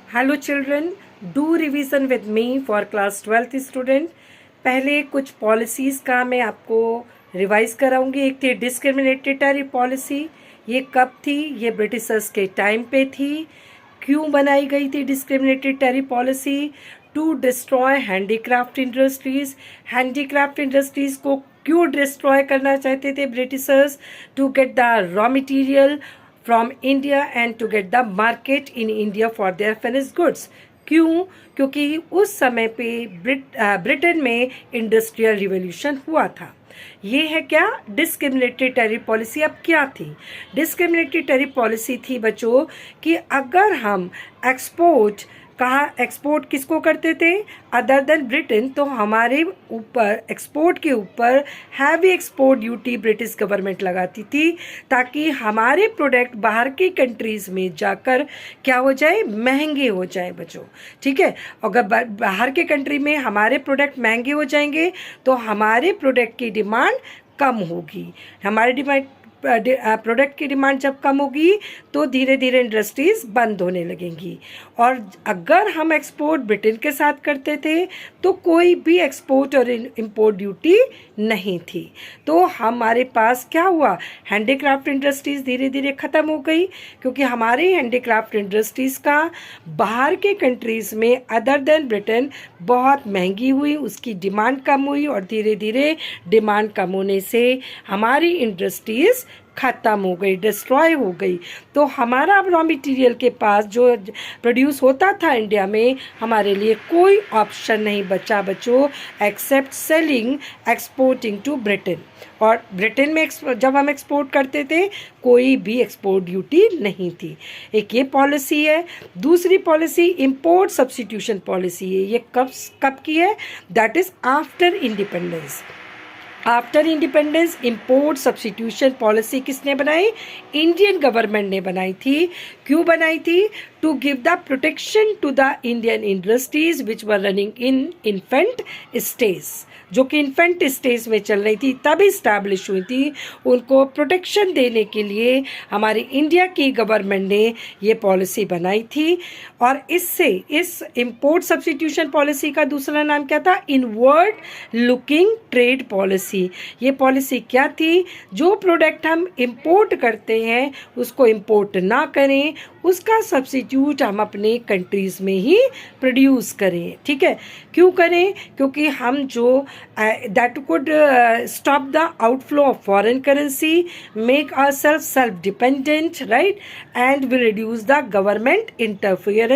Hello children, do revision with me for class 12th student. पहले कुछ policies का मैं आपको रिवाइज कराऊंगी। एक थी डिस्क्रिमिनेटरी पॉलिसी। ये कब थी? ये ब्रिटिशर्स के टाइम पे थी। क्यों बनाई गई थी discriminatory policy? To destroy handicraft industries. Handicraft industries को क्यों डिस्ट्रॉय करना चाहते थे britishers? To get the raw material from India and to get the market in India for their finished goods. क्यों? क्योंकि उस समय पे ब्रिटेन में इंडस्ट्रियल रिवॉल्यूशन हुआ था। ये है क्या? Discriminatory tariff policy. अब क्या थी? डिस्क्रिमिनेटरी टैरिफ पॉलिसी थी बच्चों कि अगर हम एक्सपोर्ट, कहाँ एक्सपोर्ट किसको करते थे अदर देन ब्रिटेन, तो हमारे ऊपर एक्सपोर्ट के ऊपर heavy export duty British government लगाती थी, ताकि हमारे प्रोडक्ट बाहर की कंट्रीज़ में जाकर क्या हो जाए? महंगे हो जाए बच्चों। ठीक है, अगर बाहर के कंट्री में हमारे प्रोडक्ट महंगे हो जाएंगे तो हमारे प्रोडक्ट की डिमांड कम होगी। हमारी डिमांड प्रोडक्ट की डिमांड जब कम होगी तो धीरे धीरे इंडस्ट्रीज़ बंद होने लगेंगी। और अगर हम एक्सपोर्ट ब्रिटेन के साथ करते थे तो कोई भी एक्सपोर्ट और इंपोर्ट ड्यूटी नहीं थी। तो हमारे पास क्या हुआ? हैंडीक्राफ्ट इंडस्ट्रीज़ धीरे धीरे ख़त्म हो गई, क्योंकि हमारी हैंडीक्राफ्ट इंडस्ट्रीज़ का बाहर के कंट्रीज़ में अदर देन ब्रिटेन बहुत महंगी हुई, उसकी डिमांड कम हुई और धीरे धीरे डिमांड कम होने से हमारी इंडस्ट्रीज़ ख़त्म हो गई, डिस्ट्रॉय हो गई। तो हमारा अब रॉ मटेरियल के पास जो प्रोड्यूस होता था इंडिया में, हमारे लिए कोई ऑप्शन नहीं बचा बच्चों except selling exporting to Britain. और ब्रिटेन में जब हम एक्सपोर्ट करते थे कोई भी एक्सपोर्ट ड्यूटी नहीं थी। एक ये पॉलिसी है। दूसरी पॉलिसी इंपोर्ट सब्स्टिट्यूशन पॉलिसी है। ये कब की है? That is after independence. After independence import substitution policy किसने बनाई? इंडियन गवर्नमेंट ने बनाई थी। क्यों बनाई थी? To give the protection to the Indian industries which were running in infant stage, जो कि इन्फेंट स्टेज में चल रही थी, तब इस्टेब्लिश हुई थी। उनको प्रोटेक्शन देने के लिए हमारी इंडिया की गवर्नमेंट ने ये पॉलिसी बनाई थी। और इससे इस इंपोर्ट सब्स्टिट्यूशन पॉलिसी का दूसरा नाम क्या था? Inward looking trade policy. ये पॉलिसी क्या थी? जो प्रोडक्ट हम इंपोर्ट करते हैं उसको इंपोर्ट ना करें, उसका सब्स्टिट्यूट हम अपने कंट्रीज़ में ही प्रोड्यूस करें। ठीक है, क्यों करें? क्योंकि हम जो that could stop the outflow of foreign currency, make ourselves self-dependent, right, and will reduce the government interference.